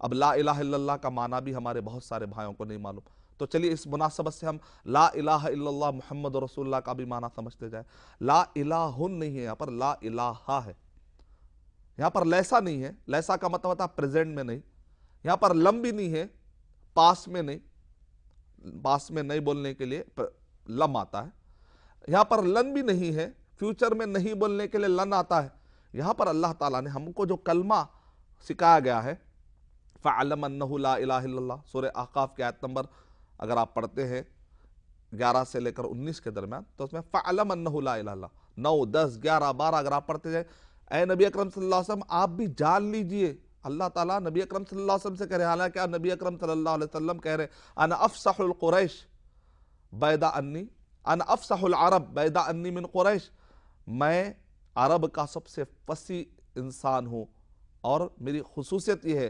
اب لا الہ الا اللہ کا معنی بھی ہمارے بہت سارے بھائیوں کو نہیں معلوم، تو چلیے اس مناسبت سے ہم لا الہ الا اللہ محمد رسول اللہ کا بھی معنی سمجھتے جائیں۔ لا الہ نہیں ہے، یہاں پر لا الہ ہے، یہاں پر لیسا نہیں ہے، لیسا کا مطلب ہوتا ہے پریزنٹ میں نہیں، یہاں پر لم بھی نہیں ہے، پاس میں نہیں، پاس میں نہیں بولنے کے لیے لم آتا ہے، یہاں پر لن بھی نہیں ہے، فیوچر میں نہیں بولنے کے لیے لن آتا ہے۔ یہاں پر اللہ تعالیٰ نے ہم کو جو کلمہ سکھایا گیا ہے، فَعَلَمْ أَنَّهُ لَا إِلَهَ إِلَّا اللَّهِ، سورہ احقاف کی آیت نمبر اگر آپ پڑھتے ہیں 11 سے لے کر 19 کے درمیان، تو اس میں فَعَلَمْ أَنَّهُ لَا إِلَهَ إِلَّا 9 10 11 12 اگر آپ پڑھتے جائیں، اے نبی اکرم صلی اللہ علیہ وسلم آپ بھی جان لیجئے، اللہ تعالیٰ نبی اکرم صلی اللہ علیہ وسلم سے کہہ رہے ہیں، حالانکہ نبی اکرم صلی اللہ علیہ وسلم کہہ رہے ہیں انا افصح القریش بیدا انی، انا افصح العرب بیدا انی من قریش، میں عرب کا سب سے فصیح انسان ہوں اور میری خصوصیت یہ ہے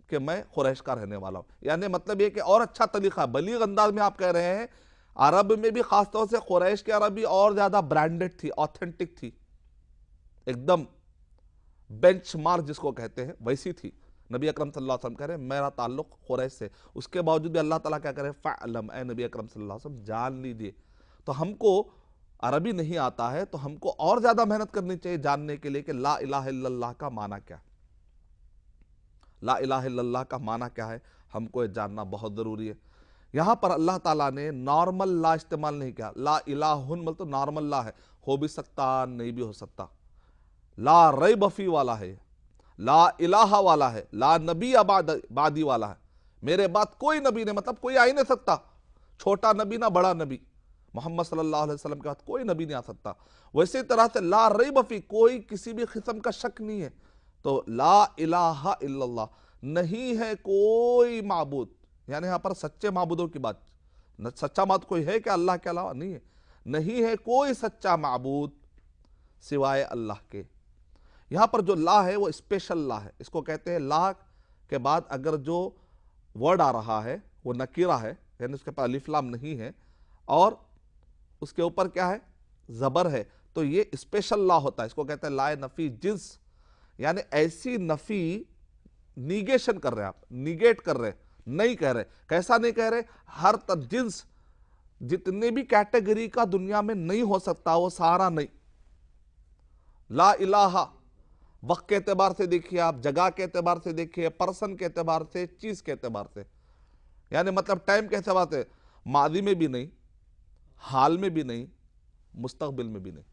کہ میں قریش کا رہنے والا ہوں۔ یعنی مطلب یہ کہ اور اچھا طریقہ بلیغ انداز میں آپ کہہ رہے ہیں، عرب میں بھی خاص طور سے قریش کے عربی اور زیادہ برانڈڈ تھی، آتھنٹک تھی، ایک دم بینچ مارک جس کو کہتے ہیں ویسی تھی۔ نبی اکرم صلی اللہ علیہ وسلم کہہ رہے ہیں میرا تعلق قریش سے، اس کے باوجود بھی اللہ تعالیٰ کیا کہہ رہے ہیں فَعْلَمْ، اے نبی اکرم صلی اللہ علیہ وسلم جان لیجئے۔ تو ہم کو عربی نہیں آتا ہے تو ہم کو اور زیادہ محنت کرنی چاہیے جاننے کے لیے کہ لا الہ الا اللہ کا معنی کیا ہے، لا الہ الا اللہ کا معنی کیا ہے، ہم کو یہ جاننا بہت ضروری ہے۔ یہاں پر اللہ تعالیٰ نے نارمل لا استعمال نہیں کیا، لا الہ مطلب نارمل لا ہے، ہو بھی سکتا نہیں بھی ہو سکتا، لا ریب فی والا ہے، لا الہ والا ہے، لا نبی بعدی والا ہے، میرے بعد کوئی نبی نہیں، مطلب کوئی آ ہی نہیں سکتا، چھوٹا نبی نہ بڑا نبی، محمد صلی اللہ علیہ وسلم کے بعد کوئی نبی نہیں آ سکتا۔ ویسے طرح سے لا ریب فی، کوئی کسی بھی قسم کا شک نہیں ہے، تو لا الہ الا اللہ، نہیں ہے کوئی معبود، یعنی یہاں پر سچے معبودوں کی بات، سچا معبود کوئی ہے کہ اللہ کے علاوہ نہیں ہے، نہیں ہے کوئی سچا معبود سوائے اللہ کے۔ یہاں پر جو لا ہے وہ اسپیشل لا ہے، اس کو کہتے ہیں لا کے بعد اگر جو ورڈ آ رہا ہے وہ نکیرہ ہے، یعنی اس کے پاس الف لام نہیں ہے اور اس کے اوپر کیا ہے زبر ہے، تو یہ اسپیشل لا ہوتا ہے، اس کو کہتے ہیں لا نفی جنس، یعنی ایسی نفی نیگیشن کر رہے ہیں آپ، نیگیٹ کر رہے ہیں، نہیں کہہ رہے، کیسا نہیں کہہ رہے، ہر جنس جتنے بھی کیٹیگری کا دنیا میں نہیں ہو سکتا وہ سارا نہیں۔ لا الہ وقت کے اعتبار سے دیکھیے آپ، جگہ کے اعتبار سے دیکھیے، پرسن کے اعتبار سے، چیز کے اعتبار سے، یعنی مطلب ٹائم کے اعتبار سے، ماضی میں بھی نہیں، حال میں بھی نہیں، مستقبل میں بھی نہیں۔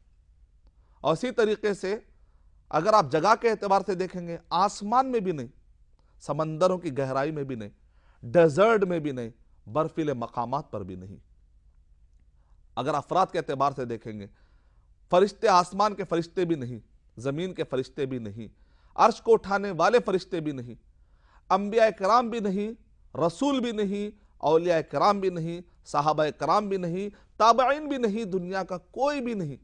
اور اسی طریقے سے اگر آپ جگہ کے اعتبار سے دیکھیں گے، آسمان میں بھی نہیں، سمندروں کی گہرائی میں بھی نہیں، ڈیزرٹ میں بھی نہیں، برفیلے مقامات پر بھی نہیں۔ اگر افراد کے اعتبار سے دیکھیں گے، فرشتے آسمان کے فرشتے بھی نہیں، زمین کے فرشتے بھی نہیں، عرش کو اٹھانے والے فرشتے بھی نہیں، انبیاء کرام بھی نہیں، رسول بھی نہیں، اولیاء کرام بھی نہیں، صحابہ کرام بھی نہیں، تابعین بھی نہیں، دنیا کا کوئی بھی نہیں،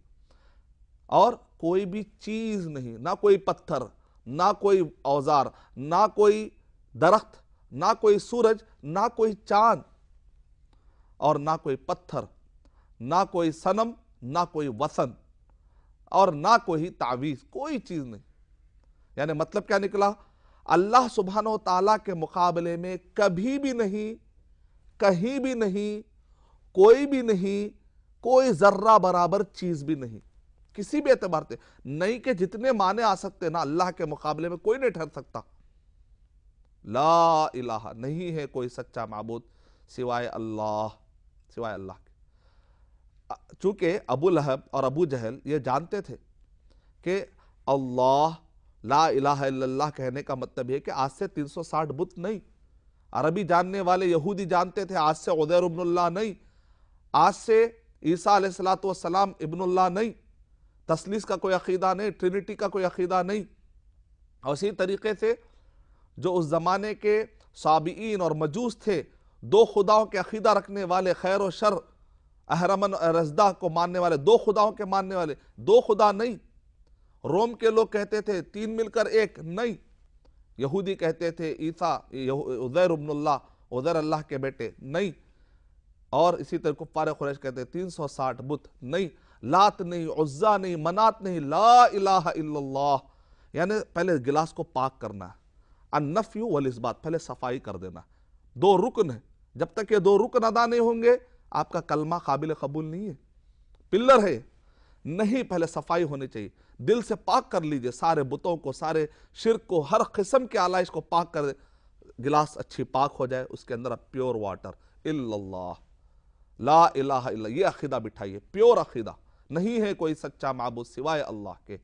اور کوئی بھی چیز نہیں، نہ کوئی پتھر، نہ کوئی اوزار، نہ کوئی درخت، نہ کوئی سورج، نہ کوئی چاند، اور نہ کوئی پتھر، نہ کوئی صنم، نہ کوئی وثن، اور نہ کوئی تعویذ، کوئی چیز نہیں۔ یعنی مطلب کیا نکلا، اللہ سبحانہ و تعالیٰ کے مقابلے میں کبھی بھی نہیں، کہیں بھی نہیں، کوئی بھی نہیں، کوئی ذرہ برابر چیز بھی نہیں، کسی بھی اعتبار سے نہیں، کہ جتنے معنی آ سکتے نا اللہ کے مقابلے میں کوئی نہیں ٹھہر سکتا۔ لا الہ، نہیں ہے کوئی سچا معبود سوائے اللہ، سوائے اللہ کے۔ چونکہ ابو لہب اور ابو جہل یہ جانتے تھے کہ اللہ، لا الہ الا اللہ کہنے کا مطلب یہ کہ آج سے 360 بت نہیں، عربی جاننے والے یہودی جانتے تھے آج سے عزیر ابن اللہ نہیں، آج سے عیسیٰ علیہ السلام ابن اللہ نہیں، تثلیث کا کوئی عقیدہ نہیں، ٹرینٹی کا کوئی عقیدہ نہیں۔ اور اسی طریقے سے جو اس زمانے کے صابئین اور مجوس تھے، دو خداؤں کے عقیدہ رکھنے والے، خیر و شر، اہرمن رزدہ کو ماننے والے، دو خداؤں کے ماننے والے، دو خدا نہیں۔ روم کے لوگ کہتے تھے تین مل کر ایک نہیں، یہودی کہتے تھے عیسیٰ عزیر ابن اللہ، عزیر اللہ کے بیٹے نہیں، اور اسی طرح کفار قریش کہتے ہیں 360 بت نہیں، لات نہیں، عزا نہیں، منات نہیں، لا الہ الا اللہ۔ یعنی پہلے گلاس کو پاک کرنا ہے، النفی والاثبات، پہلے صفائی کر دینا. دو رکن ہیں، جب تک یہ دو رکن ادا نہیں ہوں گے آپ کا کلمہ قابل قبول نہیں ہے. پلر ہے نہیں، پہلے صفائی ہونی چاہیے. دل سے پاک کر لیجئے سارے بتوں کو، سارے شرک کو، ہر قسم کے آلائش کو پاک کر دے. گلاس اچھی پاک ہو جائے، اس کے اندر اب پیور واٹر، الا اللہ، لا الہ الا، یہ عقیدہ بٹھائیے. پیور عقیدہ، نہیں ہے کوئی سچا معبود سوائے اللہ کے.